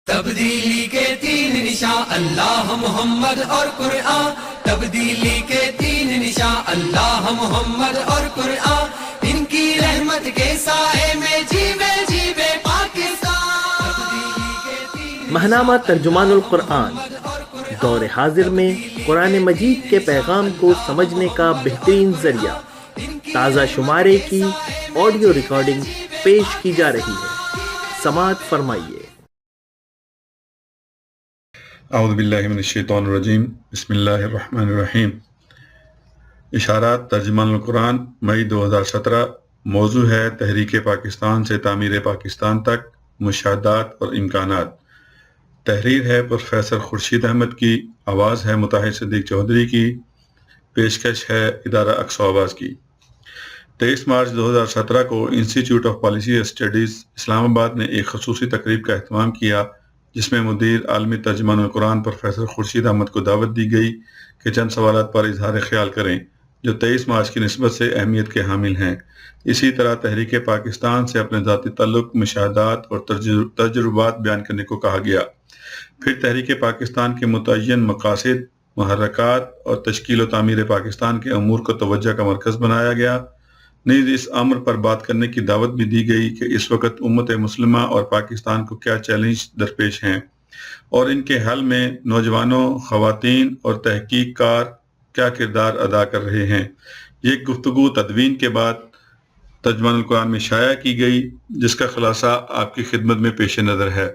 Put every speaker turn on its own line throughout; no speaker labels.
تبدیلی کے تین نشان اللہ محمد اور قرآن، تبدیلی کے تین نشان اللہ محمد اور قرآن، ان کی رحمت کے سائے میں جیوے پاکستان۔
ماہنامہ ترجمان القرآن دور حاضر میں قرآن مجید کے پیغام کو سمجھنے کا بہترین ذریعہ، تازہ شمارے کی آڈیو ریکارڈنگ پیش کی جا رہی ہے، سماعت فرمائیے۔
اعوذ باللہ من الشیطان الرجیم، بسم اللہ الرحمن الرحیم۔ اشارات ترجمان القرآن مئی 2017۔ موضوع ہے تحریک پاکستان سے تعمیر پاکستان تک، مشاہدات اور امکانات۔ تحریر ہے پروفیسر خورشید احمد کی، آواز ہے مطاہر صدیق چودھری کی، پیشکش ہے ادارہ اقصی آواز کی۔ 23 مارچ 2017 کو انسٹیٹیوٹ آف پالیسی اسٹڈیز اسلام آباد نے ایک خصوصی تقریب کا اہتمام کیا، جس میں مدیر عالمی ترجمان القرآن پروفیسر خورشید احمد کو دعوت دی گئی کہ چند سوالات پر اظہار خیال کریں جو 23 مارچ کی نسبت سے اہمیت کے حامل ہیں۔ اسی طرح تحریک پاکستان سے اپنے ذاتی تعلق، مشاہدات اور تجربات بیان کرنے کو کہا گیا۔ پھر تحریک پاکستان کے متعین مقاصد، محرکات اور تشکیل و تعمیر پاکستان کے امور کو توجہ کا مرکز بنایا گیا۔ نیز اس امر پر بات کرنے کی دعوت بھی دی گئی کہ اس وقت امت مسلمہ اور پاکستان کو کیا چیلنج درپیش ہیں اور ان کے حل میں نوجوانوں، خواتین اور تحقیق کار کیا کردار ادا کر رہے ہیں۔ یہ گفتگو تدوین کے بعد ترجمان القرآن میں شائع کی گئی، جس کا خلاصہ آپ کی خدمت میں پیش نظر ہے۔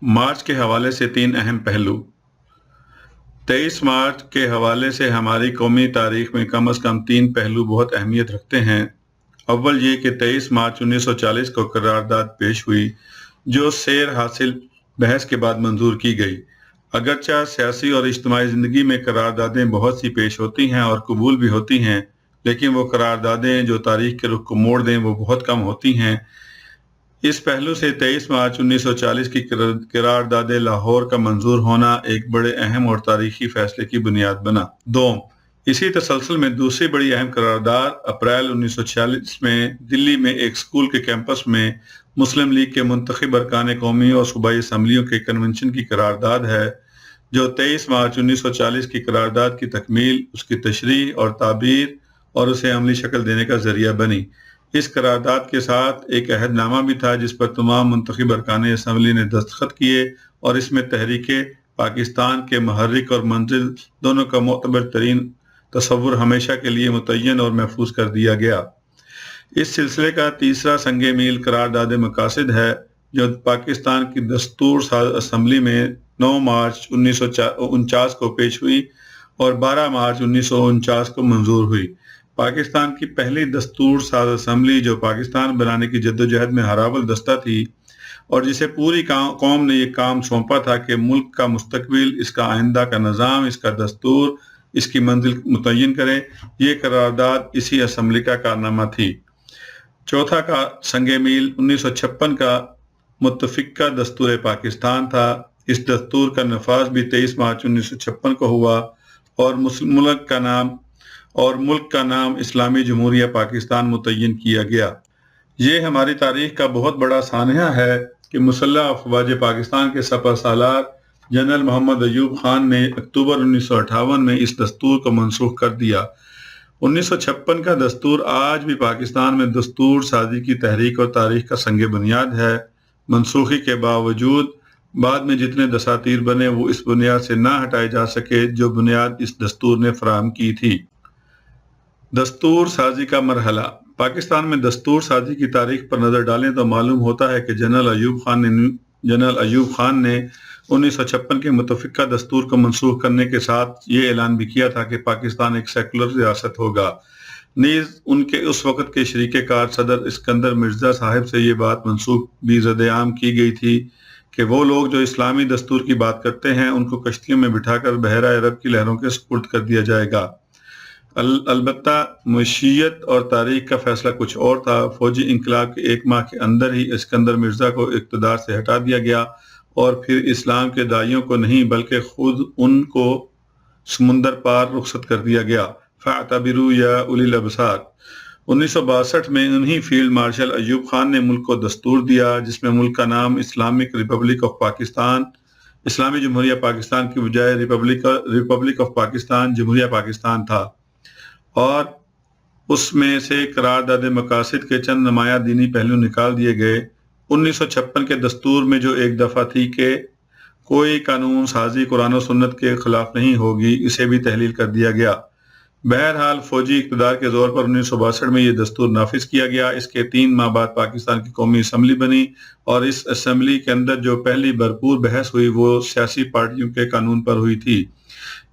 مارچ کے حوالے سے 3 اہم پہلو۔ 23 مارچ کے حوالے سے ہماری قومی تاریخ میں کم از کم 3 پہلو بہت اہمیت رکھتے ہیں۔ اول یہ کہ 23 مارچ 1940 کو قرارداد پیش ہوئی جو سیر حاصل بحث کے بعد منظور کی گئی۔ اگرچہ سیاسی اور اجتماعی زندگی میں قراردادیں بہت سی پیش ہوتی ہیں اور قبول بھی ہوتی ہیں، لیکن وہ قراردادیں جو تاریخ کے رخ کو موڑ دیں وہ بہت کم ہوتی ہیں۔ اس پہلو سے 23 مارچ 1940 کی قرارداد لاہور کا منظور ہونا ایک بڑے اہم اور تاریخی فیصلے کی بنیاد بنا۔ دوم، اسی تسلسل میں دوسری بڑی اہم قرارداد اپریل 1946 میں دلی میں ایک اسکول کے کیمپس میں مسلم لیگ کے منتخب ارکان قومی اور صوبائی اسمبلیوں کے کنونشن کی قرارداد ہے، جو 23 مارچ 1940 کی قرارداد کی تکمیل، اس کی تشریح اور تعبیر اور اسے عملی شکل دینے کا ذریعہ بنی۔ اس قرارداد کے ساتھ ایک عہد نامہ بھی تھا جس پر تمام منتخب ارکان اسمبلی نے دستخط کیے، اور اس میں تحریک پاکستان کے محرک اور منزل دونوں کا معتبر ترین تصور ہمیشہ کے لیے متعین اور محفوظ کر دیا گیا۔ اس سلسلے کا تیسرا سنگ میل قرارداد مقاصد ہے، جو پاکستان کی دستور ساز اسمبلی میں 9 مارچ 1949 کو پیش ہوئی اور 12 مارچ 1949 کو منظور ہوئی۔ پاکستان کی پہلی دستور ساز اسمبلی جو پاکستان بنانے کی جدوجہد میں ہراول دستہ تھی، اور جسے پوری قوم نے یہ کام سونپا تھا کہ ملک کا مستقبل، اس کا آئندہ کا نظام، اس کا دستور، اس کی منزل متعین کرے، یہ قرارداد اسی اسمبلی کا کارنامہ تھی۔ چوتھا کا سنگ میل 1956 کا متفقہ دستور پاکستان تھا۔ اس دستور کا نفاذ بھی 23 مارچ 1956 کو ہوا اور ملک کا نام اسلامی جمہوریہ پاکستان متعین کیا گیا۔ یہ ہماری تاریخ کا بہت بڑا سانحہ ہے کہ مسلح افواج پاکستان کے سپہ سالار جنرل محمد ایوب خان نے اکتوبر 1958 میں اس دستور کو منسوخ کر دیا۔ 1956 کا دستور آج بھی پاکستان میں دستور سازی کی تحریک اور تاریخ کا سنگ بنیاد ہے۔ منسوخی کے باوجود بعد میں جتنے دساتیر بنے وہ اس بنیاد سے نہ ہٹائے جا سکے جو بنیاد اس دستور نے فراہم کی تھی۔ دستور سازی کا مرحلہ۔ پاکستان میں دستور سازی کی تاریخ پر نظر ڈالیں تو معلوم ہوتا ہے کہ جنرل ایوب خان نے 1956 کے متفقہ دستور کو منسوخ کرنے کے ساتھ یہ اعلان بھی کیا تھا کہ پاکستان ایک سیکولر ریاست ہوگا۔ نیز ان کے اس وقت کے شریک کار صدر اسکندر مرزا صاحب سے یہ بات منسوخ بھی رد عام کی گئی تھی کہ وہ لوگ جو اسلامی دستور کی بات کرتے ہیں ان کو کشتیوں میں بٹھا کر بحیرہ عرب کی لہروں کے سپرد کر دیا جائے گا۔ البتہ معیشت اور تاریخ کا فیصلہ کچھ اور تھا۔ فوجی انقلاب کے 1 ماہ کے اندر ہی اسکندر مرزا کو اقتدار سے ہٹا دیا گیا اور پھر اسلام کے داعیوں کو نہیں بلکہ خود ان کو سمندر پار رخصت کر دیا گیا۔ فاعتبروا یا اولی الابصار۔ 1962 میں انہی فیلڈ مارشل ایوب خان نے ملک کو دستور دیا جس میں ملک کا نام اسلامک ریپبلک آف پاکستان، اسلامی جمہوریہ پاکستان کی بجائے ریپبلک آف پاکستان جمہوریہ پاکستان تھا، اور اس میں سے قرارداد مقاصد کے چند نمایاں دینی پہلو نکال دیے گئے۔ 1956 کے دستور میں جو ایک دفعہ تھی کہ کوئی قانون سازی قرآن و سنت کے خلاف نہیں ہوگی، اسے بھی تحلیل کر دیا گیا۔ بہرحال فوجی اقتدار کے زور پر 1962 میں یہ دستور نافذ کیا گیا۔ اس کے 3 ماہ بعد پاکستان کی قومی اسمبلی بنی، اور اس اسمبلی کے اندر جو پہلی بھرپور بحث ہوئی وہ سیاسی پارٹیوں کے قانون پر ہوئی تھی۔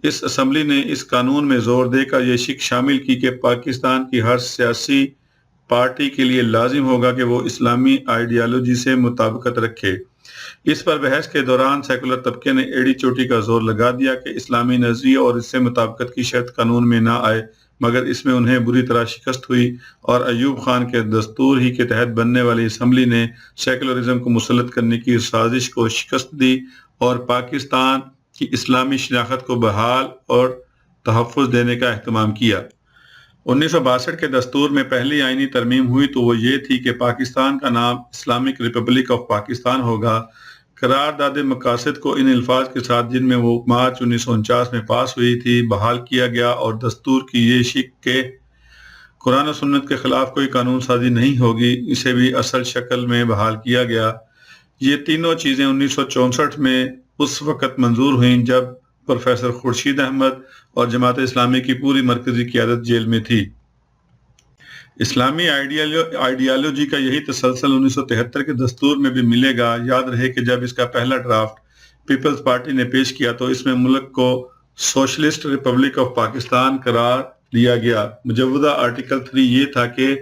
اس اسمبلی نے اس قانون میں زور دے کر یہ شک شامل کی کہ پاکستان کی ہر سیاسی پارٹی کے لیے لازم ہوگا کہ وہ اسلامی آئیڈیالوجی سے مطابقت رکھے۔ اس پر بحث کے دوران سیکولر طبقے نے ایڑی چوٹی کا زور لگا دیا کہ اسلامی نظریہ اور اس سے مطابقت کی شرط قانون میں نہ آئے، مگر اس میں انہیں بری طرح شکست ہوئی، اور ایوب خان کے دستور ہی کے تحت بننے والی اسمبلی نے سیکولرزم کو مسلط کرنے کی سازش کو شکست دی اور پاکستان کی اسلامی شناخت کو بحال اور تحفظ دینے کا اہتمام کیا۔ 1962 کے دستور میں پہلی آئینی ترمیم ہوئی تو وہ یہ تھی کہ پاکستان کا نام اسلامک ریپبلک آف پاکستان ہوگا۔ قرارداد مقاصد کو ان الفاظ کے ساتھ جن میں وہ مارچ 1949 میں پاس ہوئی تھی بحال کیا گیا، اور دستور کی یہ شک کہ قرآن و سنت کے خلاف کوئی قانون سازی نہیں ہوگی، اسے بھی اصل شکل میں بحال کیا گیا۔ یہ تینوں چیزیں 1964 میں اس وقت منظور ہوئیں جب پروفیسر خورشید احمد اور جماعت اسلامی کی پوری مرکزی قیادت جیل میں تھی۔ اسلامی آئیڈیالوجی کا یہی تسلسل 1973 کے دستور میں بھی ملے گا۔ یاد رہے کہ جب اس کا پہلا ڈرافٹ پیپلز پارٹی نے پیش کیا تو اس میں ملک کو سوشلسٹ ریپبلک آف پاکستان قرار دیا گیا۔ مجودہ آرٹیکل 3 یہ تھا کہ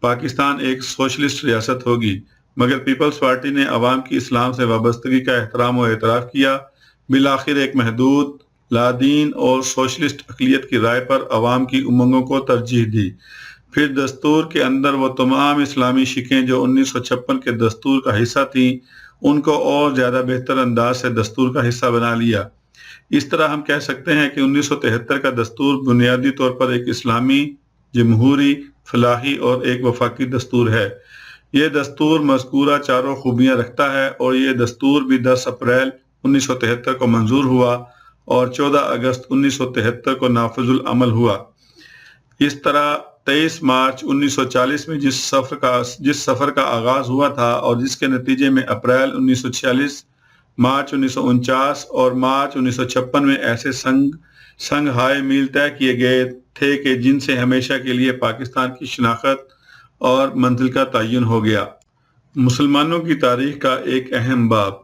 پاکستان ایک سوشلسٹ ریاست ہوگی، مگر پیپلز پارٹی نے عوام کی اسلام سے وابستگی کا احترام و اعتراف کیا۔ بالآخر ایک محدود، لادین اور سوشلسٹ اقلیت کی رائے پر عوام کی امنگوں کو ترجیح دی۔ پھر دستور کے اندر وہ تمام اسلامی شکیں جو 1956 کے دستور کا حصہ تھیں ان کو اور زیادہ بہتر انداز سے دستور کا حصہ بنا لیا۔ اس طرح ہم کہہ سکتے ہیں کہ 1973 کا دستور بنیادی طور پر ایک اسلامی، جمہوری، فلاحی اور ایک وفاقی دستور ہے۔ یہ دستور مذکورہ چاروں خوبیاں رکھتا ہے، اور یہ دستور بھی 10 اپریل 1973 کو منظور ہوا اور 14 اگست 1973 کو نافذ العمل ہوا۔ اس طرح 23 مارچ 1940 میں جس سفر کا آغاز ہوا تھا اور جس کے نتیجے میں اپریل 1946، مارچ 1949 اور مارچ 1956 میں ایسے سنگ ہائے میل طے کیے گئے تھے کہ جن سے ہمیشہ کے لیے پاکستان کی شناخت اور منزل کا تعین ہو گیا۔ مسلمانوں کی تاریخ کا ایک اہم باب۔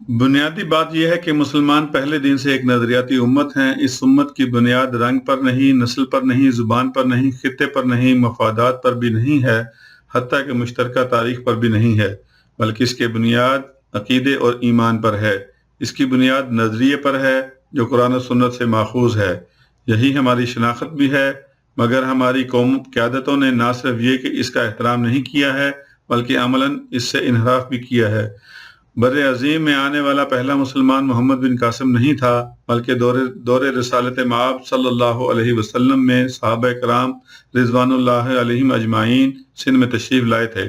بنیادی بات یہ ہے کہ مسلمان پہلے دن سے ایک نظریاتی امت ہیں۔ اس امت کی بنیاد رنگ پر نہیں، نسل پر نہیں، زبان پر نہیں، خطے پر نہیں، مفادات پر بھی نہیں ہے، حتیٰ کہ مشترکہ تاریخ پر بھی نہیں ہے، بلکہ اس کی بنیاد عقیدے اور ایمان پر ہے۔ اس کی بنیاد نظریے پر ہے جو قرآن و سنت سے ماخوذ ہے۔ یہی ہماری شناخت بھی ہے، مگر ہماری قوم قیادتوں نے نہ صرف یہ کہ اس کا احترام نہیں کیا ہے بلکہ عملاً اس سے انحراف بھی کیا ہے۔ بر عظیم میں آنے والا پہلا مسلمان محمد بن قاسم نہیں تھا، بلکہ دور رسالت مآب صلی اللہ علیہ وسلم میں صحابہ کرام رضوان اللہ علیہم اجمعین سندھ میں تشریف لائے تھے۔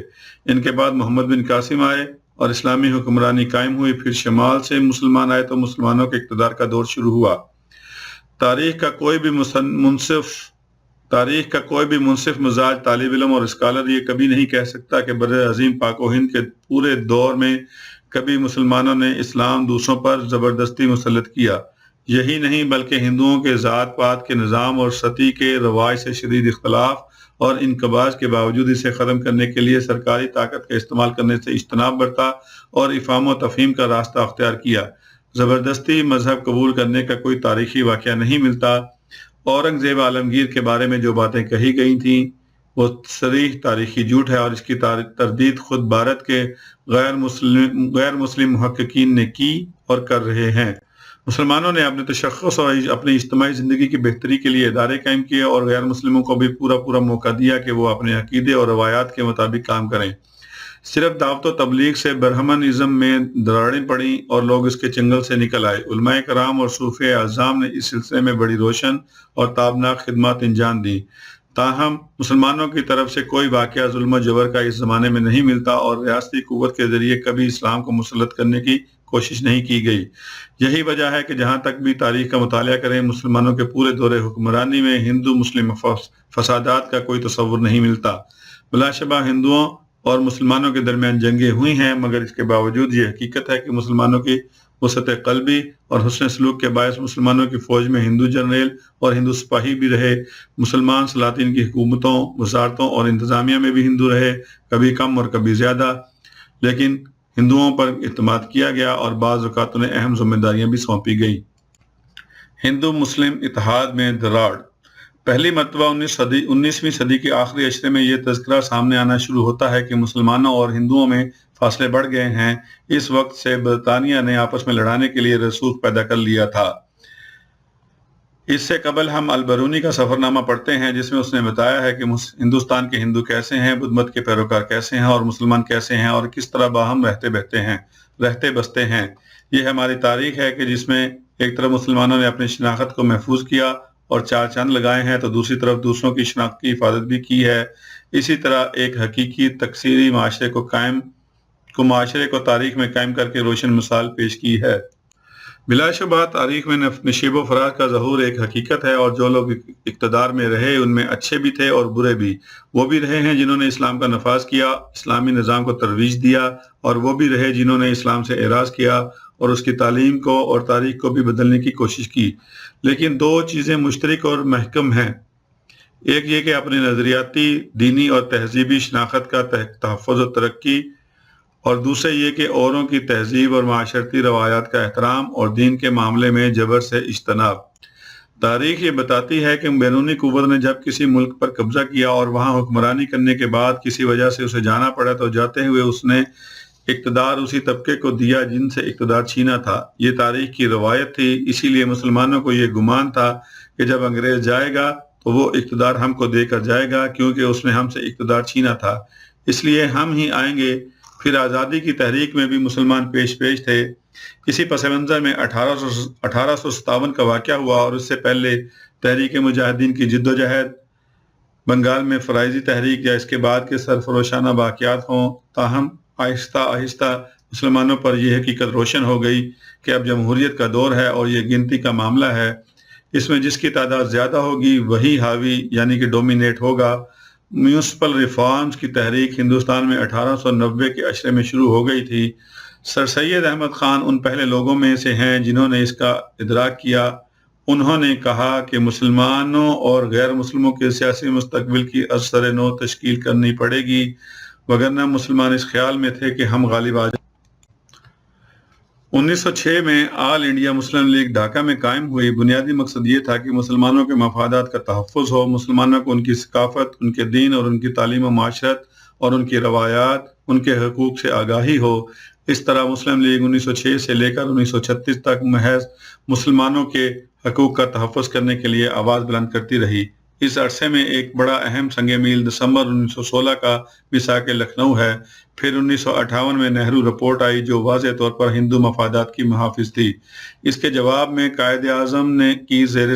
ان کے بعد محمد بن قاسم آئے اور اسلامی حکمرانی قائم ہوئی۔ پھر شمال سے مسلمان آئے تو مسلمانوں کے اقتدار کا دور شروع ہوا۔ تاریخ کا کوئی بھی منصف مزاج طالب علم اور اسکالر یہ کبھی نہیں کہہ سکتا کہ بر عظیم پاک و ہند کے پورے دور میں کبھی مسلمانوں نے اسلام دوسروں پر زبردستی مسلط کیا۔ یہی نہیں بلکہ ہندوؤں کے ذات پات کے نظام اور ستی کے رواج سے شدید اختلاف اور انقباض کے باوجود اسے ختم کرنے کے لیے سرکاری طاقت کا استعمال کرنے سے اجتناب برتا اور افہام و تفہیم کا راستہ اختیار کیا۔ زبردستی مذہب قبول کرنے کا کوئی تاریخی واقعہ نہیں ملتا۔ اورنگزیب عالمگیر کے بارے میں جو باتیں کہی گئی تھیں وہ صریح تاریخی جھوٹ ہے، اور اس کی تردید خود بھارت کے غیر مسلم محققین نے کی اور کر رہے ہیں۔ مسلمانوں نے اپنے تشخص اور اپنی اجتماعی زندگی کی بہتری کے لیے ادارے قائم کیے اور غیر مسلموں کو بھی پورا موقع دیا کہ وہ اپنے عقیدے اور روایات کے مطابق کام کریں۔ صرف دعوت و تبلیغ سے برہمنزم میں دراڑیں پڑیں اور لوگ اس کے چنگل سے نکل آئے۔ علماء کرام اور صوفیاء اعظام نے اس سلسلے میں بڑی روشن اور تابناک خدمات انجام دیں۔ تاہم مسلمانوں کی طرف سے کوئی واقعہ ظلم و جبر کا اس زمانے میں نہیں ملتا اور ریاستی قوت کے ذریعے کبھی اسلام کو مسلط کرنے کی کوشش نہیں کی گئی۔ یہی وجہ ہے کہ جہاں تک بھی تاریخ کا مطالعہ کریں مسلمانوں کے پورے دور حکمرانی میں ہندو مسلم فسادات کا کوئی تصور نہیں ملتا۔ بلا شبہ ہندوؤں اور مسلمانوں کے درمیان جنگیں ہوئی ہیں، مگر اس کے باوجود یہ حقیقت ہے کہ مسلمانوں کی وسعت قلبی اور حسن سلوک کے باعث مسلمانوں کی فوج میں ہندو جنرل اور ہندو سپاہی بھی رہے، مسلمان سلاطین کی حکومتوں، وزارتوں اور انتظامیہ میں بھی ہندو رہے، کبھی کم اور کبھی زیادہ، لیکن ہندوؤں پر اعتماد کیا گیا اور بعض اوقات انہیں اہم ذمہ داریاں بھی سونپی گئی۔ ہندو مسلم اتحاد میں دراڑ۔ پہلی مرتبہ 19ویں صدی کے آخری عشرے میں یہ تذکرہ سامنے آنا شروع ہوتا ہے کہ مسلمانوں اور ہندوؤں میں فاصلے بڑھ گئے ہیں۔ اس وقت سے برطانیہ نے آپس میں لڑانے کے لیے رسوخ پیدا کر لیا تھا۔ اس سے قبل ہم البرونی کا سفر نامہ پڑھتے ہیں جس میں اس نے بتایا ہے کہ ہندوستان کے ہندو کیسے ہیں، بدھ مت کے پیروکار کیسے ہیں اور مسلمان کیسے ہیں اور کس طرح باہم رہتے بستے ہیں۔ یہ ہماری تاریخ ہے کہ جس میں ایک طرف مسلمانوں نے اپنی شناخت کو محفوظ کیا اور چار چاند لگائے ہیں تو دوسری طرف دوسروں کی شناخت کی حفاظت بھی کی ہے۔ اسی طرح ایک حقیقی تکثیری معاشرے کو تاریخ میں قائم کر کے روشن مثال پیش کی ہے۔ بلا شبہ تاریخ میں نشیب و فراز کا ظہور ایک حقیقت ہے، اور جو لوگ اقتدار میں رہے ان میں اچھے بھی تھے اور برے بھی۔ وہ بھی رہے ہیں جنہوں نے اسلام کا نفاذ کیا، اسلامی نظام کو ترویج دیا، اور وہ بھی رہے جنہوں نے اسلام سے اعراض کیا اور اس کی تعلیم کو اور تاریخ کو بھی بدلنے کی کوشش کی۔ لیکن دو چیزیں مشترک اور محکم ہیں، ایک یہ کہ اپنی نظریاتی، دینی اور تہذیبی شناخت کا تحفظ و ترقی، اور دوسرے یہ کہ اوروں کی تہذیب اور معاشرتی روایات کا احترام اور دین کے معاملے میں جبر سے اجتناب۔ تاریخ یہ بتاتی ہے کہ بیرونی قوت نے جب کسی ملک پر قبضہ کیا اور وہاں حکمرانی کرنے کے بعد کسی وجہ سے اسے جانا پڑا تو جاتے ہوئے اس نے اقتدار اسی طبقے کو دیا جن سے اقتدار چھینا تھا۔ یہ تاریخ کی روایت تھی، اسی لیے مسلمانوں کو یہ گمان تھا کہ جب انگریز جائے گا تو وہ اقتدار ہم کو دے کر جائے گا، کیونکہ اس نے ہم سے اقتدار چھینا تھا، اس لیے ہم ہی آئیں گے۔ پھر آزادی کی تحریک میں بھی مسلمان پیش تھے۔ اسی پس منظر میں 1857 کا واقعہ ہوا، اور اس سے پہلے تحریک مجاہدین کی جد و جہد، بنگال میں فرائضی تحریک یا اس کے بعد کے سرفروشانہ واقعات ہوں۔ تاہم آہستہ آہستہ مسلمانوں پر یہ حقیقت روشن ہو گئی کہ اب جمہوریت کا دور ہے اور یہ گنتی کا معاملہ ہے، اس میں جس کی تعداد زیادہ ہوگی وہی حاوی یعنی کہ ڈومینیٹ ہوگا۔ میونسپل ریفارمز کی تحریک ہندوستان میں 1890 کے عشرے میں شروع ہو گئی تھی۔ سر سید احمد خان ان پہلے لوگوں میں سے ہیں جنہوں نے اس کا ادراک کیا۔ انہوں نے کہا کہ مسلمانوں اور غیر مسلموں کے سیاسی مستقبل کی از سر نو تشکیل کرنی پڑے گی، وگرنہ مسلمان اس خیال میں تھے کہ ہم غالب آ جائیں۔ 1906 میں آل انڈیا مسلم لیگ ڈھاکہ میں قائم ہوئی۔ بنیادی مقصد یہ تھا کہ مسلمانوں کے مفادات کا تحفظ ہو، مسلمانوں کو ان کی ثقافت، ان کے دین اور ان کی تعلیم و معاشرت اور ان کی روایات، ان کے حقوق سے آگاہی ہو۔ اس طرح مسلم لیگ 1906 سے لے کر 1936 تک محض مسلمانوں کے حقوق کا تحفظ کرنے کے لیے آواز بلند کرتی رہی۔ اس عرصے میں ایک بڑا اہم سنگ میل دسمبر 1916 کا میثاق لکھنؤ ہے۔ پھر 1958 میں نہرو رپورٹ آئی جو واضح طور پر ہندو مفادات کی محافظ تھی۔ اس کے جواب میں قائد اعظم نے کی زیر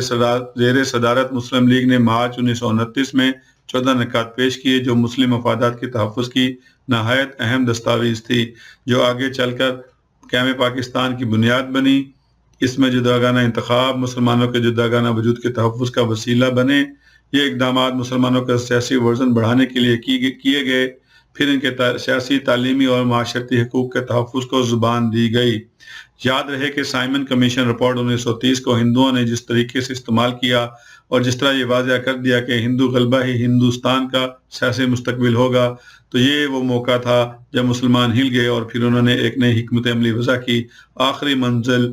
صدارت مسلم لیگ نے مارچ 1929 میں 14 نکات پیش کیے جو مسلم مفادات کے تحفظ کی نہایت اہم دستاویز تھی، جو آگے چل کر قیام پاکستان کی بنیاد بنی۔ اس میں جداگانہ انتخاب مسلمانوں کے جداگانہ وجود کے تحفظ کا وسیلہ بنے۔ یہ اقدامات مسلمانوں کا سیاسی ورژن بڑھانے کے لیے کیے گئے۔ پھر ان کے سیاسی، تعلیمی اور معاشرتی حقوق کے تحفظ کو زبان دی گئی۔ یاد رہے کہ سائمن کمیشن رپورٹ 1930 کو ہندوؤں نے جس طریقے سے استعمال کیا اور جس طرح یہ واضح کر دیا کہ ہندو غلبہ ہی ہندوستان کا سیاسی مستقبل ہوگا، تو یہ وہ موقع تھا جب مسلمان ہل گئے اور پھر انہوں نے ایک نئی حکمت عملی وضع کی۔ آخری منزل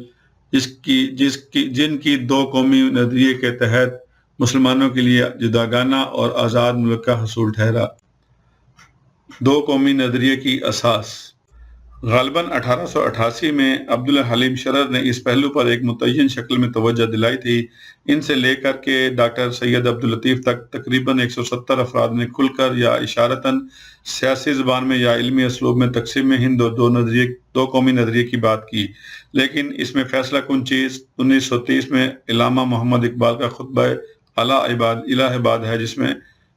جن کی دو قومی نظریے کے تحت مسلمانوں کے لیے جداگانہ اور آزاد ملک کا حصول ٹھہرا۔ دو قومی نظریے کی اساس۔ غالباً 1888 میں عبدالحلیم شرر نے اس پہلو پر ایک متعین شکل میں توجہ دلائی تھی۔ ان سے لے کر کے ڈاکٹر سید عبداللطیف تک تقریباً 170 افراد نے کھل کر یا اشارتاً سیاسی زبان میں یا علمی اسلوب میں تقسیم ہند اور دو قومی نظریے کی بات کی، لیکن اس میں فیصلہ کن چیز 1930 میں علامہ محمد اقبال کا خطبہ الہ عباد ہے، جس میں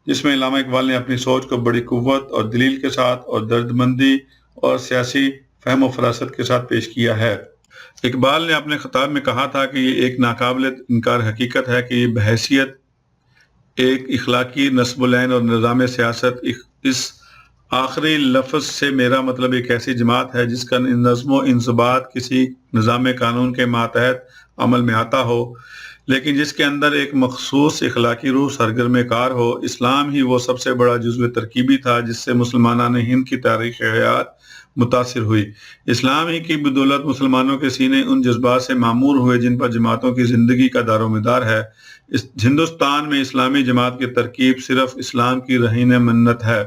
جس میں علامہ اقبال نے اپنی سوچ کو بڑی قوت اور دلیل کے ساتھ اور دردمندی اور سیاسی فہم و فراست کے ساتھ پیش کیا ہے۔ اقبال نے اپنے خطاب میں کہا تھا کہ یہ ایک ناقابل انکار حقیقت ہے کہ یہ بحیثیت ایک اخلاقی نصب العین اور نظام سیاست اس آخری لفظ سے میرا مطلب ایک ایسی جماعت ہے جس کا نظم و انضباط کسی نظام قانون کے ماتحت عمل میں آتا ہو، لیکن جس کے اندر ایک مخصوص اخلاقی روح سرگرم کار ہو۔ اسلام ہی وہ سب سے بڑا جزو ترکیبی تھا جس سے مسلمانان ہند کی تاریخ حیات متاثر ہوئی۔ اسلام ہی کی بدولت مسلمانوں کے سینے ان جذبات سے معمور ہوئے جن پر جماعتوں کی زندگی کا دار و مدار ہے۔ ہندوستان میں اسلامی جماعت کی ترکیب صرف اسلام کی رہین منت ہے۔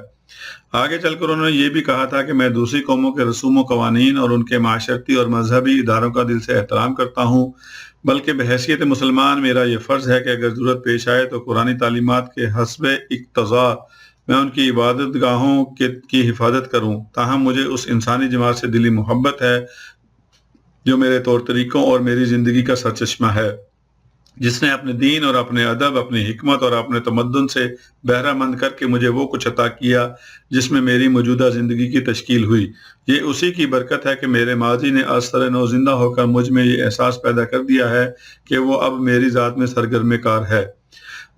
آگے چل کر انہوں نے یہ بھی کہا تھا کہ میں دوسری قوموں کے رسوم و قوانین اور ان کے معاشرتی اور مذہبی اداروں کا دل سے احترام کرتا ہوں، بلکہ بحیثیت مسلمان میرا یہ فرض ہے کہ اگر ضرورت پیش آئے تو قرآنی تعلیمات کے حسب اقتضاء میں ان کی عبادت گاہوں کی حفاظت کروں۔ تاہم مجھے اس انسانی جماعت سے دلی محبت ہے جو میرے طور طریقوں اور میری زندگی کا سرچشمہ ہے، جس نے اپنے دین اور اپنے ادب، اپنی حکمت اور اپنے تمدن سے بہرہ مند کر کے مجھے وہ کچھ عطا کیا جس میں میری موجودہ زندگی کی تشکیل ہوئی۔ یہ اسی کی برکت ہے کہ میرے ماضی نے از سر نو زندہ ہو کر مجھ میں یہ احساس پیدا کر دیا ہے کہ وہ اب میری ذات میں سرگرم کار ہے۔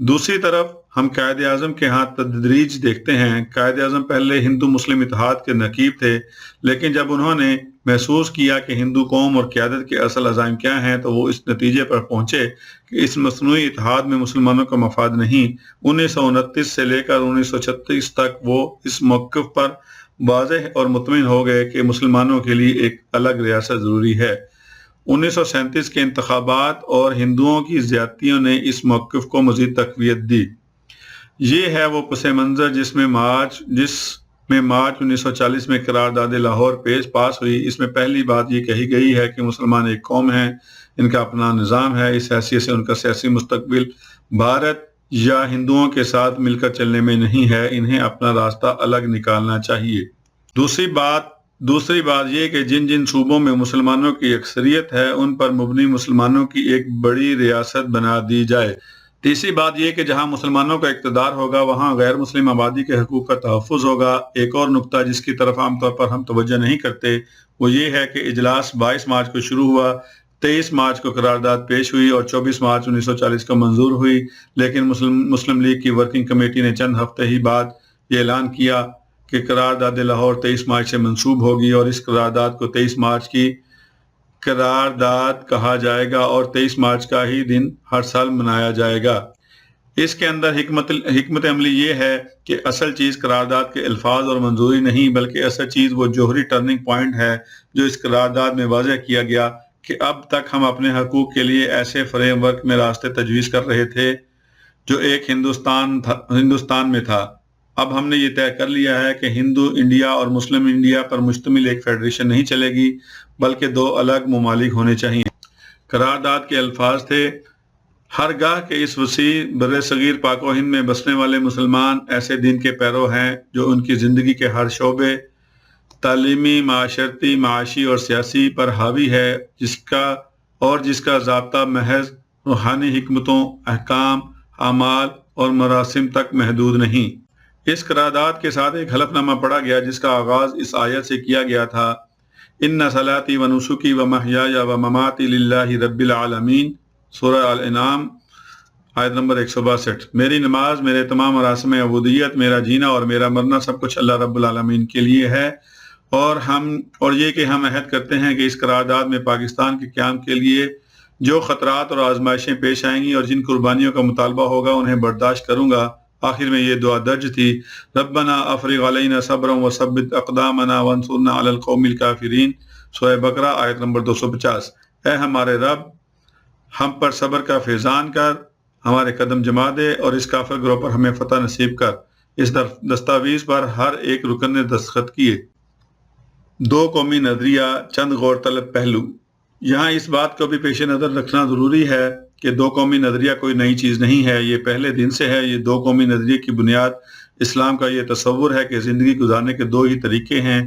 دوسری طرف ہم قائد اعظم کے ہاں تدریج دیکھتے ہیں۔ قائد اعظم پہلے ہندو مسلم اتحاد کے نقیب تھے، لیکن جب انہوں نے محسوس کیا کہ ہندو قوم اور قیادت کے اصل عزائم کیا ہیں تو وہ اس نتیجے پر پہنچے کہ اس مصنوعی اتحاد میں مسلمانوں کا مفاد نہیں۔ 1929 سے لے کر 1936 تک وہ اس موقف پر واضح اور مطمئن ہو گئے کہ مسلمانوں کے لیے ایک الگ ریاست ضروری ہے۔ 1937 کے انتخابات اور ہندوؤں کی زیادتیوں نے اس موقف کو مزید تقویت دی۔ یہ ہے وہ پس منظر جس میں مارچ 1940 میں قرارداد لاہور پاس ہوئی۔ اس میں پہلی بات یہ کہی گئی ہے کہ مسلمان ایک قوم ہیں، ان کا اپنا نظام ہے، اس حیثیت سے ان کا سیاسی مستقبل بھارت یا ہندوؤں کے ساتھ مل کر چلنے میں نہیں ہے، انہیں اپنا راستہ الگ نکالنا چاہیے۔ دوسری بات یہ کہ جن جن صوبوں میں مسلمانوں کی اکثریت ہے ان پر مبنی مسلمانوں کی ایک بڑی ریاست بنا دی جائے۔ تیسری بات یہ کہ جہاں مسلمانوں کا اقتدار ہوگا وہاں غیر مسلم آبادی کے حقوق کا تحفظ ہوگا۔ ایک اور نقطہ جس کی طرف عام طور پر ہم توجہ نہیں کرتے وہ یہ ہے کہ اجلاس 22 مارچ کو شروع ہوا، 23 مارچ کو قرارداد پیش ہوئی اور 24 مارچ 1940 کو منظور ہوئی، لیکن مسلم لیگ کی ورکنگ کمیٹی نے چند ہفتے ہی بعد یہ اعلان کیا کہ قرارداد لاہور 23 مارچ سے منسوب ہوگی اور اس قرارداد کو 23 مارچ کی قرارداد کہا جائے گا اور 23 مارچ کا ہی دن ہر سال منایا جائے گا۔ اس کے اندر حکمت عملی یہ ہے کہ اصل چیز قرارداد کے الفاظ اور منظوری نہیں، بلکہ اصل چیز وہ جوہری ٹرننگ پوائنٹ ہے جو اس قرارداد میں واضح کیا گیا کہ اب تک ہم اپنے حقوق کے لیے ایسے فریم ورک میں راستے تجویز کر رہے تھے جو ایک ہندوستان میں تھا۔ اب ہم نے یہ طے کر لیا ہے کہ ہندو انڈیا اور مسلم انڈیا پر مشتمل ایک فیڈریشن نہیں چلے گی، بلکہ دو الگ ممالک ہونے چاہیے۔ قرارداد کے الفاظ تھے، ہرگاہ کہ اس وسیع بر صغیر پاک و ہند میں بسنے والے مسلمان ایسے دین کے پیرو ہیں جو ان کی زندگی کے ہر شعبے تعلیمی، معاشرتی، معاشی اور سیاسی پر حاوی ہے، جس کا ضابطہ محض روحانی حکمتوں، احکام، اعمال اور مراسم تک محدود نہیں۔ اس قرارداد کے ساتھ ایک حلف نامہ پڑھا گیا جس کا آغاز اس آیت سے کیا گیا تھا، ان صلاتی و نسکی و محیای و مماتی للہ رب العالمین، سورہ الانعام آیت نمبر 162۔ میری نماز، میرے تمام مراسم عبودیت، میرا جینا اور میرا مرنا سب کچھ اللہ رب العالمین کے لیے ہے، اور یہ کہ ہم عہد کرتے ہیں کہ اس قرارداد میں پاکستان کے قیام کے لیے جو خطرات اور آزمائشیں پیش آئیں گی اور جن قربانیوں کا مطالبہ ہوگا انہیں برداشت کروں گا۔ آخر میں یہ دعا درج تھی، ربنا افرغ علینا صبرا وثبت اقدامنا وانصرنا علی القوم الکافرین، سورہ بقرہ آیت نمبر 250۔ اے ہمارے رب، ہم پر صبر کا فیضان کر، ہمارے قدم جما دے اور اس کافر گروہ پر ہمیں فتح نصیب کر۔ اس دستاویز پر ہر ایک رکن نے دستخط کیے۔ دو قومی نظریہ، چند غور طلب پہلو۔ یہاں اس بات کو بھی پیش نظر رکھنا ضروری ہے کہ دو قومی نظریہ کوئی نئی چیز نہیں ہے، یہ پہلے دن سے ہے۔ یہ دو قومی نظریے کی بنیاد اسلام کا یہ تصور ہے کہ زندگی گزارنے کے دو ہی طریقے ہیں،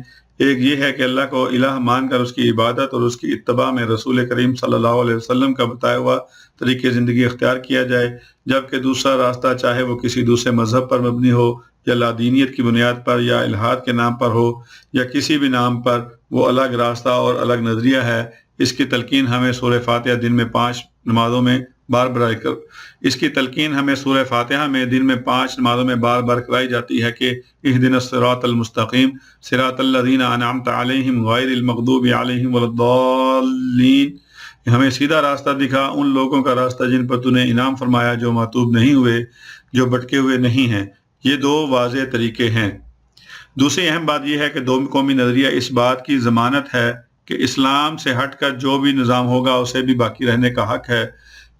ایک یہ ہے کہ اللہ کو الہ مان کر اس کی عبادت اور اس کی اتباع میں رسول کریم صلی اللہ علیہ وسلم کا بتایا ہوا طریقے زندگی اختیار کیا جائے، جبکہ دوسرا راستہ چاہے وہ کسی دوسرے مذہب پر مبنی ہو یا لادینیت کی بنیاد پر یا الحاد کے نام پر ہو یا کسی بھی نام پر، وہ الگ راستہ اور الگ نظریہ ہے۔ اس کی تلقین ہمیں سورہ فاتحہ دن میں 5 نمازوں میں بار بار کرائی جاتی ہے کہ اہدنا الصراط المستقیم صراط الذین انعمت علیہم غیر المغضوب علیہم ولا الضالین، ہمیں سیدھا راستہ دکھا، ان لوگوں کا راستہ جن پر تو نے انعام فرمایا، جو معتوب نہیں ہوئے، جو بھٹکے ہوئے نہیں ہیں۔ یہ 2 واضح طریقے ہیں۔ دوسری اہم بات یہ ہے کہ 2 قومی نظریہ اس بات کی ضمانت ہے کہ اسلام سے ہٹ کر جو بھی نظام ہوگا اسے بھی باقی رہنے کا حق ہے۔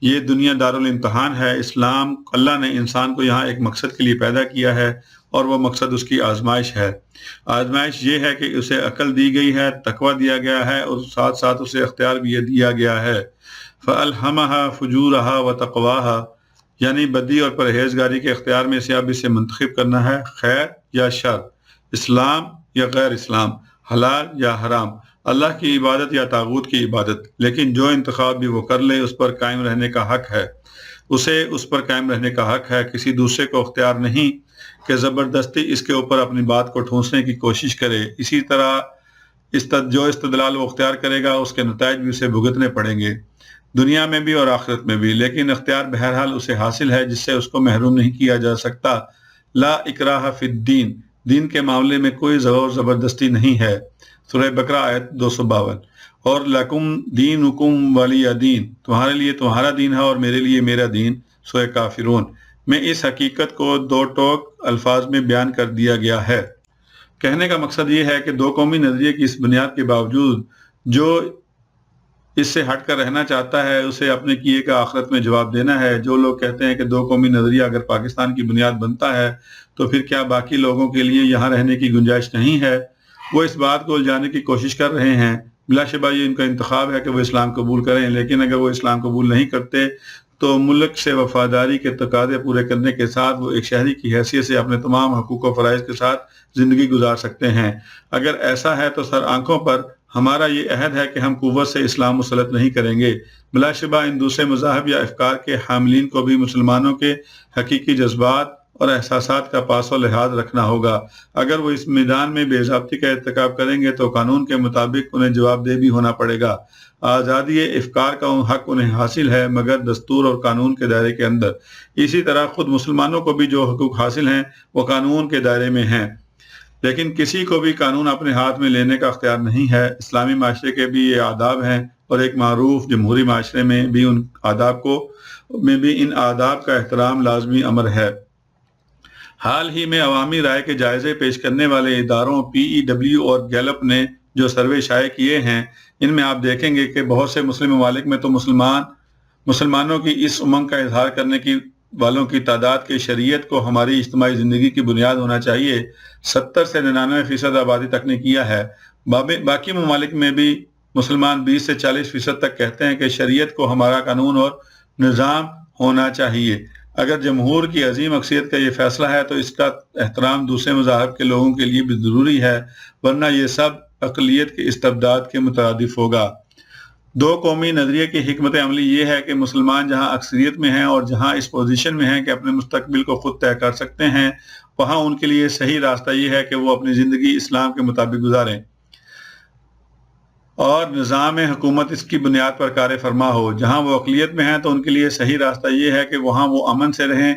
یہ دنیا دارالامتحان ہے۔ اسلام، اللہ نے انسان کو یہاں ایک مقصد کے لیے پیدا کیا ہے اور وہ مقصد اس کی آزمائش ہے۔ آزمائش یہ ہے کہ اسے عقل دی گئی ہے، تقویٰ دیا گیا ہے اور ساتھ ساتھ اسے اختیار بھی دیا گیا ہے۔ فَأَلْهَمَهَا فُجُورَهَا وَتَقْوَاهَا، یعنی بدی اور پرہیزگاری کے اختیار میں سے اب اسے منتخب کرنا ہے، خیر یا شر، اسلام یا غیر اسلام، حلال یا حرام، اللہ کی عبادت یا طاغوت کی عبادت۔ لیکن جو انتخاب بھی وہ کر لے اس پر قائم رہنے کا حق ہے، اسے اس پر قائم رہنے کا حق ہے۔ کسی دوسرے کو اختیار نہیں کہ زبردستی اس کے اوپر اپنی بات کو ٹھونسنے کی کوشش کرے۔ اسی طرح جو استدلال وہ اختیار کرے گا اس کے نتائج بھی اسے بھگتنے پڑیں گے، دنیا میں بھی اور آخرت میں بھی۔ لیکن اختیار بہرحال اسے حاصل ہے جس سے اس کو محروم نہیں کیا جا سکتا۔ لا اکراہ فی الدین، دین کے معاملے میں کوئی زور زبردستی نہیں ہے۔ سورہ بقرہ آیت 252۔ اور لکم دینکم ولی دین، تمہارے لیے تمہارا دین ہے اور میرے لیے میرا دین، سورہ کافرون میں اس حقیقت کو 2 ٹوک الفاظ میں بیان کر دیا گیا ہے۔ کہنے کا مقصد یہ ہے کہ 2 قومی نظریے کی اس بنیاد کے باوجود جو اس سے ہٹ کر رہنا چاہتا ہے اسے اپنے کیے کا آخرت میں جواب دینا ہے۔ جو لوگ کہتے ہیں کہ 2 قومی نظریہ اگر پاکستان کی بنیاد بنتا ہے تو پھر کیا باقی لوگوں کے لیے یہاں رہنے کی گنجائش نہیں ہے، وہ اس بات کو الجھانے کی کوشش کر رہے ہیں۔ بلا شبہ یہ ان کا انتخاب ہے کہ وہ اسلام قبول کریں، لیکن اگر وہ اسلام قبول نہیں کرتے تو ملک سے وفاداری کے تقاضے پورے کرنے کے ساتھ وہ ایک شہری کی حیثیت سے اپنے تمام حقوق و فرائض کے ساتھ زندگی گزار سکتے ہیں۔ اگر ایسا ہے تو سر آنکھوں پر ہمارا یہ عہد ہے کہ ہم قوت سے اسلام مسلط نہیں کریں گے۔ بلا شبہ ان دوسرے مذاہب یا افکار کے حاملین کو بھی مسلمانوں کے حقیقی جذبات اور احساسات کا پاس و لحاظ رکھنا ہوگا۔ اگر وہ اس میدان میں بے ضابطگی کا ارتکاب کریں گے تو قانون کے مطابق انہیں جواب دہ بھی ہونا پڑے گا۔ آزادی افکار کا حق انہیں حاصل ہے مگر دستور اور قانون کے دائرے کے اندر۔ اسی طرح خود مسلمانوں کو بھی جو حقوق حاصل ہیں وہ قانون کے دائرے میں ہیں، لیکن کسی کو بھی قانون اپنے ہاتھ میں لینے کا اختیار نہیں ہے۔ اسلامی معاشرے کے بھی یہ آداب ہیں اور ایک معروف جمہوری معاشرے میں بھی ان آداب کا احترام لازمی امر ہے۔ حال ہی میں عوامی رائے کے جائزے پیش کرنے والے اداروں PEW اور گیلپ نے جو سروے شائع کیے ہیں، ان میں آپ دیکھیں گے کہ بہت سے مسلم ممالک میں تو مسلمانوں کی اس امنگ کا اظہار کرنے کی والوں کی تعداد کے شریعت کو ہماری اجتماعی زندگی کی بنیاد ہونا چاہیے 70 سے 99% آبادی تک نے کیا ہے۔ باقی ممالک میں بھی مسلمان 20 سے 40% تک کہتے ہیں کہ شریعت کو ہمارا قانون اور نظام ہونا چاہیے۔ اگر جمہور کی عظیم اکثریت کا یہ فیصلہ ہے تو اس کا احترام دوسرے مذاہب کے لوگوں کے لیے بھی ضروری ہے، ورنہ یہ سب اقلیت کے استبداد کے مترادف ہوگا۔ 2 قومی نظریے کی حکمت عملی یہ ہے کہ مسلمان جہاں اکثریت میں ہیں اور جہاں اس پوزیشن میں ہیں کہ اپنے مستقبل کو خود طے کر سکتے ہیں، وہاں ان کے لیے صحیح راستہ یہ ہے کہ وہ اپنی زندگی اسلام کے مطابق گزاریں اور نظام حکومت اس کی بنیاد پر کار فرما ہو۔ جہاں وہ اقلیت میں ہیں تو ان کے لیے صحیح راستہ یہ ہے کہ وہاں وہ امن سے رہیں،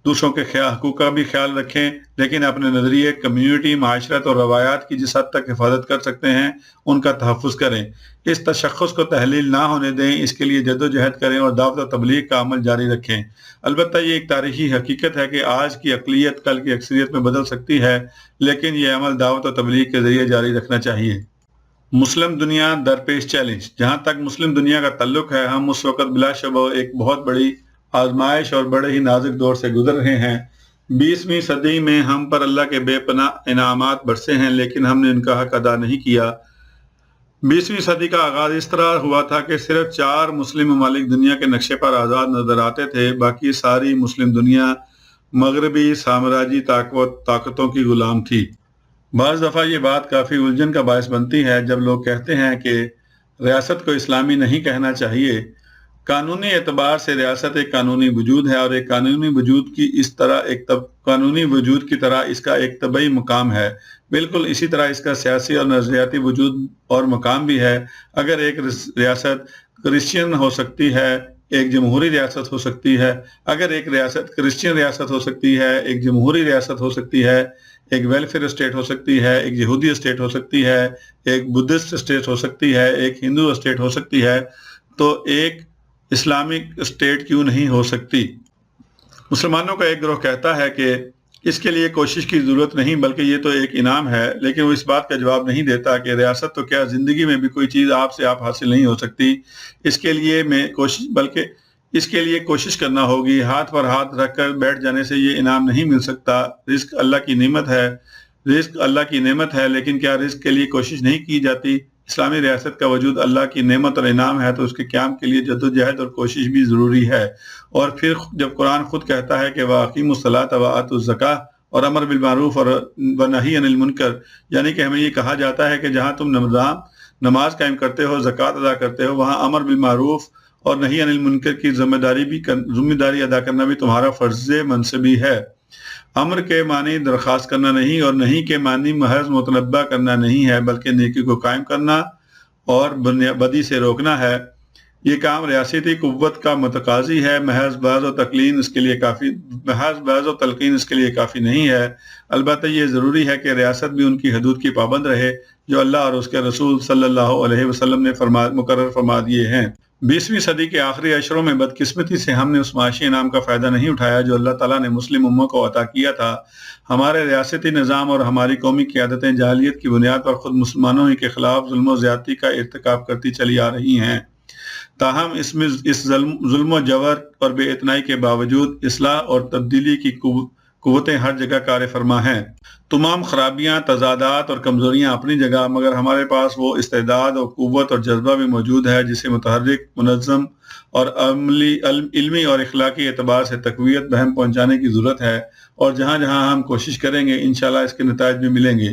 دوسروں کے حقوق کا بھی خیال رکھیں، لیکن اپنے نظریے، کمیونٹی، معاشرت اور روایات کی جس حد تک حفاظت کر سکتے ہیں ان کا تحفظ کریں۔ اس تشخص کو تحلیل نہ ہونے دیں، اس کے لیے جدوجہد کریں اور دعوت و تبلیغ کا عمل جاری رکھیں۔ البتہ یہ ایک تاریخی حقیقت ہے کہ آج کی اقلیت کل کی اکثریت میں بدل سکتی ہے، لیکن یہ عمل دعوت و تبلیغ کے ذریعے جاری رکھنا چاہیے۔ مسلم دنیا درپیش چیلنج۔ جہاں تک مسلم دنیا کا تعلق ہے، ہم اس وقت بلا شبہ ایک بہت بڑی آزمائش اور بڑے ہی نازک دور سے گزر رہے ہیں۔ 20ویں صدی میں ہم پر اللہ کے بے پناہ انعامات برسے ہیں، لیکن ہم نے ان کا حق ادا نہیں کیا۔ 20ویں صدی کا آغاز اس طرح ہوا تھا کہ صرف 4 مسلم ممالک دنیا کے نقشے پر آزاد نظر آتے تھے، باقی ساری مسلم دنیا مغربی سامراجی طاقتوں کی غلام تھی۔ بعض دفعہ یہ بات کافی الجھن کا باعث بنتی ہے جب لوگ کہتے ہیں کہ ریاست کو اسلامی نہیں کہنا چاہیے۔ قانونی اعتبار سے ریاست ایک قانونی وجود ہے، اور ایک قانونی وجود کی قانونی وجود کی طرح اس کا ایک طبعی مقام ہے۔ بالکل اسی طرح اس کا سیاسی اور نظریاتی وجود اور مقام بھی ہے۔ اگر ایک ریاست کرسچین ہو سکتی ہے، ایک جمہوری ریاست ہو سکتی ہے۔ اگر ایک ریاست کرسچین ریاست ہو سکتی ہے، ایک جمہوری ریاست ہو سکتی ہے، ایک ویلفیئر اسٹیٹ ہو سکتی ہے، ایک یہودی اسٹیٹ ہو سکتی ہے، ایک بدھسٹ اسٹیٹ ہو سکتی ہے، ایک ہندو اسٹیٹ ہو سکتی ہے، تو ایک اسلامک اسٹیٹ کیوں نہیں ہو سکتی؟ مسلمانوں کا ایک گروہ کہتا ہے کہ اس کے لیے کوشش کی ضرورت نہیں، بلکہ یہ تو ایک انعام ہے، لیکن وہ اس بات کا جواب نہیں دیتا کہ ریاست تو کیا زندگی میں بھی کوئی چیز آپ سے آپ حاصل نہیں ہو سکتی، اس کے لیے کوشش کرنا ہوگی۔ ہاتھ پر ہاتھ رکھ کر بیٹھ جانے سے یہ انعام نہیں مل سکتا۔ رزق اللہ کی نعمت ہے، لیکن کیا رزق کے لیے کوشش نہیں کی جاتی؟ اسلامی ریاست کا وجود اللہ کی نعمت اور انعام ہے، تو اس کے قیام کے لیے جدوجہد اور کوشش بھی ضروری ہے۔ اور پھر جب قرآن خود کہتا ہے کہ وَأَقِیمُوا الصَّلَاةَ وَآتُوا الزَّکَاةَ اور امر بالمعروف اور نہی عن المنکر، یعنی کہ ہمیں یہ کہا جاتا ہے کہ جہاں تم نماز قائم کرتے ہو، زکوٰۃ ادا کرتے ہو، وہاں امر بالمعروف اور نہی عن المنکر کی ذمہ داری ادا کرنا بھی تمہارا فرض منصبی ہے۔ امر کے معنی درخواست کرنا نہیں، اور نہیں کے معنی محض مطلبہ کرنا نہیں ہے، بلکہ نیکی کو قائم کرنا اور بدی سے روکنا ہے۔ یہ کام ریاستی قوت کا متقاضی ہے، محض بعض و تلقین اس کے لیے کافی نہیں ہے۔ البتہ یہ ضروری ہے کہ ریاست بھی ان کی حدود کی پابند رہے جو اللہ اور اس کے رسول صلی اللہ علیہ وسلم نے مقرر فرما دیے ہیں۔ 20ویں صدی کے آخری اشروں میں بدقسمتی سے ہم نے اس معاشی انعام کا فائدہ نہیں اٹھایا جو اللہ تعالیٰ نے مسلم امت کو عطا کیا تھا۔ ہمارے ریاستی نظام اور ہماری قومی قیادتیں جاہلیت کی بنیاد پر خود مسلمانوں ہی کے خلاف ظلم و زیادتی کا ارتکاب کرتی چلی آ رہی ہیں۔ تاہم اس ظلم و جور اور بے اتنائی کے باوجود اصلاح اور تبدیلی کی قوتیں ہر جگہ کار فرما ہیں۔ تمام خرابیاں، تضادات اور کمزوریاں اپنی جگہ، مگر ہمارے پاس وہ استعداد اور قوت اور جذبہ بھی موجود ہے جسے متحرک، منظم اور علمی اور اخلاقی اعتبار سے تقویت بہم پہنچانے کی ضرورت ہے، اور جہاں جہاں ہم کوشش کریں گے انشاءاللہ اس کے نتائج بھی ملیں گے۔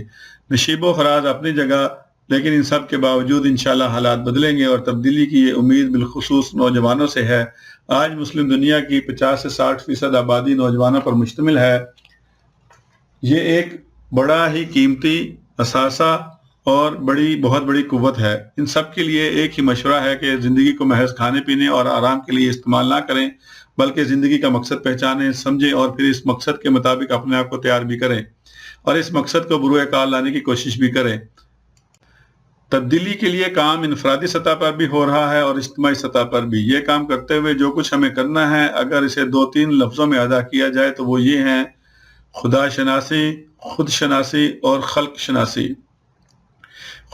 نشیب و فراز اپنی جگہ، لیکن ان سب کے باوجود انشاءاللہ حالات بدلیں گے، اور تبدیلی کی یہ امید بالخصوص نوجوانوں سے ہے۔ آج مسلم دنیا کی 50 سے 60% آبادی نوجوانوں پر مشتمل ہے۔ یہ ایک بڑا ہی قیمتی اثاثہ اور بہت بڑی قوت ہے۔ ان سب کے لیے ایک ہی مشورہ ہے کہ زندگی کو محض کھانے پینے اور آرام کے لیے استعمال نہ کریں، بلکہ زندگی کا مقصد پہچانیں، سمجھیں، اور پھر اس مقصد کے مطابق اپنے آپ کو تیار بھی کریں، اور اس مقصد کو بروئے کار لانے کی کوشش بھی کریں۔ تبدیلی کے لیے کام انفرادی سطح پر بھی ہو رہا ہے اور اجتماعی سطح پر بھی۔ یہ کام کرتے ہوئے جو کچھ ہمیں کرنا ہے، اگر اسے 2-3 لفظوں میں ادا کیا جائے تو وہ یہ ہیں: خدا شناسی، خود شناسی اور خلق شناسی۔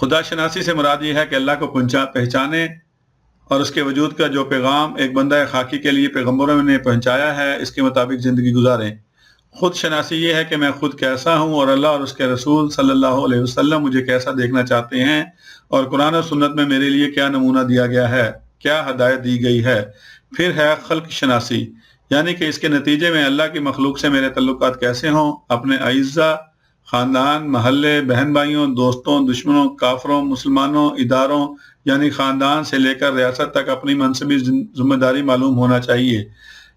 خدا شناسی سے مراد یہ ہے کہ اللہ کو پہچانے اور اس کے وجود کا جو پیغام ایک بندہ خاکی کے لیے پیغمبروں نے پہنچایا ہے اس کے مطابق زندگی گزاریں۔ خود شناسی یہ ہے کہ میں خود کیسا ہوں اور اللہ اور اس کے رسول صلی اللہ علیہ وسلم مجھے کیسا دیکھنا چاہتے ہیں، اور قرآن و سنت میں میرے لیے کیا نمونہ دیا گیا ہے، کیا ہدایت دی گئی ہے۔ پھر ہے خلق شناسی، یعنی کہ اس کے نتیجے میں اللہ کی مخلوق سے میرے تعلقات کیسے ہوں، اپنے اعزا، خاندان، محلے، بہن بھائیوں، دوستوں، دشمنوں، کافروں، مسلمانوں، اداروں یعنی خاندان سے لے کر ریاست تک اپنی منصبی ذمہ داری معلوم ہونا چاہیے۔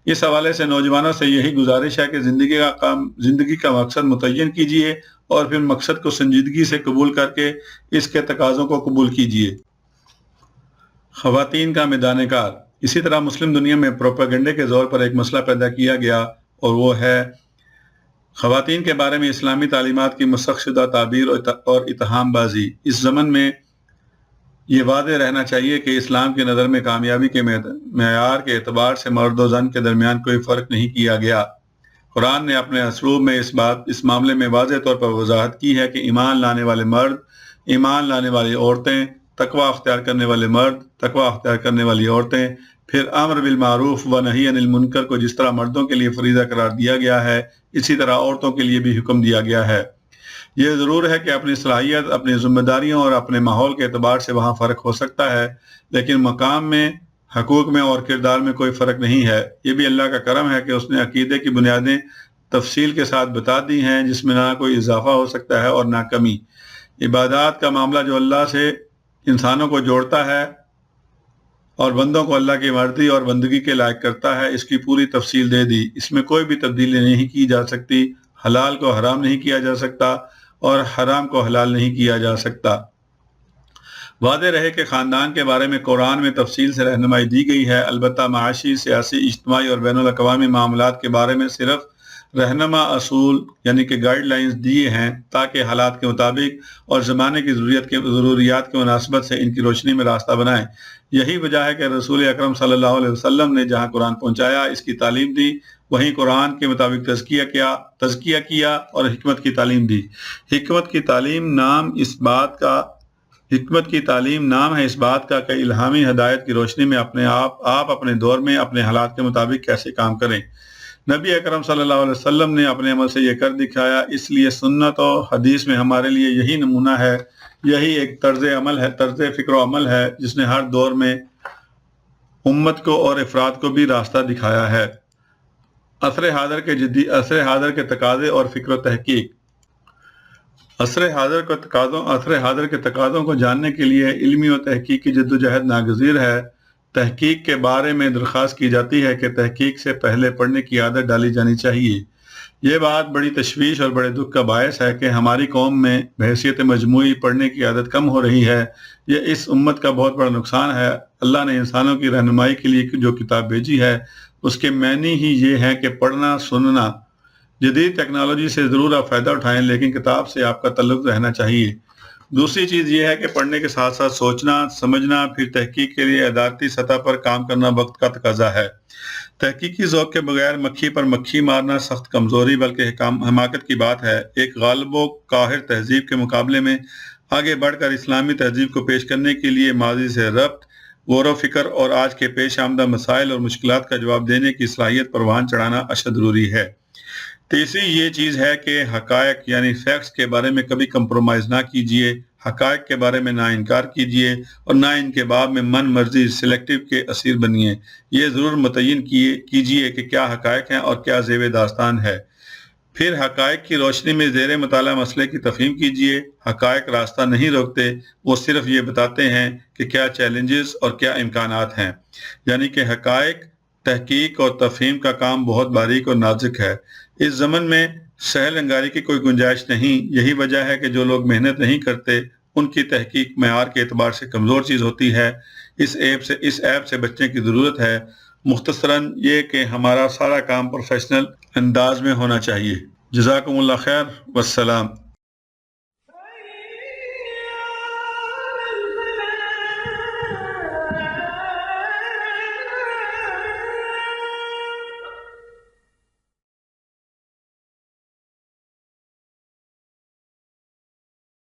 اس حوالے سے نوجوانوں سے یہی گزارش ہے کہ زندگی کا مقصد متعین کیجیے، اور پھر مقصد کو سنجیدگی سے قبول کر کے اس کے تقاضوں کو قبول کیجیے۔ خواتین کا میدان کار۔ اسی طرح مسلم دنیا میں پروپیگنڈے کے زور پر ایک مسئلہ پیدا کیا گیا، اور وہ ہے خواتین کے بارے میں اسلامی تعلیمات کی مسخ شدہ تعبیر اور اتہام بازی۔ اس ضمن میں یہ واضح رہنا چاہیے کہ اسلام کی نظر میں کامیابی کے معیار کے اعتبار سے مرد و زن کے درمیان کوئی فرق نہیں کیا گیا۔ قرآن نے اپنے اسلوب میں اس معاملے میں واضح طور پر وضاحت کی ہے کہ ایمان لانے والے مرد، ایمان لانے والی عورتیں، تقوی اختیار کرنے والے مرد، تقوی اختیار کرنے والی عورتیں، پھر امر بالمعروف و نہی عن المنکر کو جس طرح مردوں کے لیے فریضہ قرار دیا گیا ہے، اسی طرح عورتوں کے لیے بھی حکم دیا گیا ہے۔ یہ ضرور ہے کہ اپنی صلاحیت، اپنی ذمہ داریوں اور اپنے ماحول کے اعتبار سے وہاں فرق ہو سکتا ہے، لیکن مقام میں، حقوق میں اور کردار میں کوئی فرق نہیں ہے۔ یہ بھی اللہ کا کرم ہے کہ اس نے عقیدے کی بنیادیں تفصیل کے ساتھ بتا دی ہیں، جس میں نہ کوئی اضافہ ہو سکتا ہے اور نہ کمی۔ عبادات کا معاملہ جو اللہ سے انسانوں کو جوڑتا ہے اور بندوں کو اللہ کی مرضی اور بندگی کے لائق کرتا ہے، اس کی پوری تفصیل دے دی۔ اس میں کوئی بھی تبدیلی نہیں کی جا سکتی، حلال کو حرام نہیں کیا جا سکتا اور حرام کو حلال نہیں کیا جا سکتا۔ واضح رہے کہ خاندان کے بارے میں قرآن میں تفصیل سے رہنمائی دی گئی ہے، البتہ معاشی، سیاسی، اجتماعی اور بین الاقوامی معاملات کے بارے میں صرف رہنما اصول یعنی کہ گائیڈ لائنز دیے ہیں، تاکہ حالات کے مطابق اور زمانے کی ضروریات کی مناسبت سے ان کی روشنی میں راستہ بنائیں۔ یہی وجہ ہے کہ رسول اکرم صلی اللہ علیہ وسلم نے جہاں قرآن پہنچایا، اس کی تعلیم دی، وہیں قرآن کے مطابق تزکیہ کیا اور حکمت کی تعلیم دی۔ حکمت کی تعلیم نام ہے اس بات کا کہ الہامی ہدایت کی روشنی میں آپ اپنے دور میں اپنے حالات کے مطابق کیسے کام کریں۔ نبی اکرم صلی اللہ علیہ وسلم نے اپنے عمل سے یہ کر دکھایا، اس لیے سنت و حدیث میں ہمارے لیے یہی نمونہ ہے، یہی ایک طرز فکر و عمل ہے جس نے ہر دور میں امت کو اور افراد کو بھی راستہ دکھایا ہے۔ عصر حاضر کے تقاضے اور فکر و تحقیق۔ عصر حاضر کے تقاضوں کو جاننے کے لیے علمی و تحقیقی جدوجہد ناگزیر ہے۔ تحقیق کے بارے میں درخواست کی جاتی ہے کہ تحقیق سے پہلے پڑھنے کی عادت ڈالی جانی چاہیے۔ یہ بات بڑی تشویش اور بڑے دکھ کا باعث ہے کہ ہماری قوم میں بحیثیت مجموعی پڑھنے کی عادت کم ہو رہی ہے۔ یہ اس امت کا بہت بڑا نقصان ہے۔ اللہ نے انسانوں کی رہنمائی کے لیے جو کتاب بھیجی ہے، اس کے معنی ہی یہ ہے کہ پڑھنا، سننا۔ جدید ٹیکنالوجی سے ضرور آپ فائدہ اٹھائیں، لیکن کتاب سے آپ کا تعلق رہنا چاہیے۔ دوسری چیز یہ ہے کہ پڑھنے کے ساتھ ساتھ سوچنا، سمجھنا، پھر تحقیق کے لیے ادارتی سطح پر کام کرنا وقت کا تقاضا ہے۔ تحقیقی ذوق کے بغیر مکھی پر مکھی مارنا سخت کمزوری بلکہ حماقت کی بات ہے۔ ایک غالب و قاہر تہذیب کے مقابلے میں آگے بڑھ کر اسلامی تہذیب کو پیش کرنے کے لیے ماضی سے ربط، غور و فکر اور آج کے پیش آمدہ مسائل اور مشکلات کا جواب دینے کی صلاحیت پروان چڑھانا اشد ضروری ہے۔ تیسری یہ چیز ہے کہ حقائق یعنی فیکٹس کے بارے میں کبھی کمپرومائز نہ کیجیے۔ حقائق کے بارے میں نہ انکار کیجیے اور نہ ان کے باب میں من مرضی سلیکٹو کے اسیر بنیے۔ یہ ضرور متعین کیجیے کہ کیا حقائق ہیں اور کیا زیب داستان ہے۔ پھر حقائق کی روشنی میں زیر مطالعہ مسئلے کی تفہیم کیجیے۔ حقائق راستہ نہیں روکتے، وہ صرف یہ بتاتے ہیں کہ کیا چیلنجز اور کیا امکانات ہیں۔ یعنی کہ حقائق، تحقیق اور تفہیم کا کام بہت باریک اور نازک ہے۔ اس ضمن میں سہل انگاری کی کوئی گنجائش نہیں۔ یہی وجہ ہے کہ جو لوگ محنت نہیں کرتے، ان کی تحقیق معیار کے اعتبار سے کمزور چیز ہوتی ہے۔ اس ایپ سے بچنے کی ضرورت ہے۔ مختصراً یہ کہ ہمارا سارا کام پروفیشنل انداز میں ہونا چاہیے۔ جزاکم اللہ خیر، والسلام۔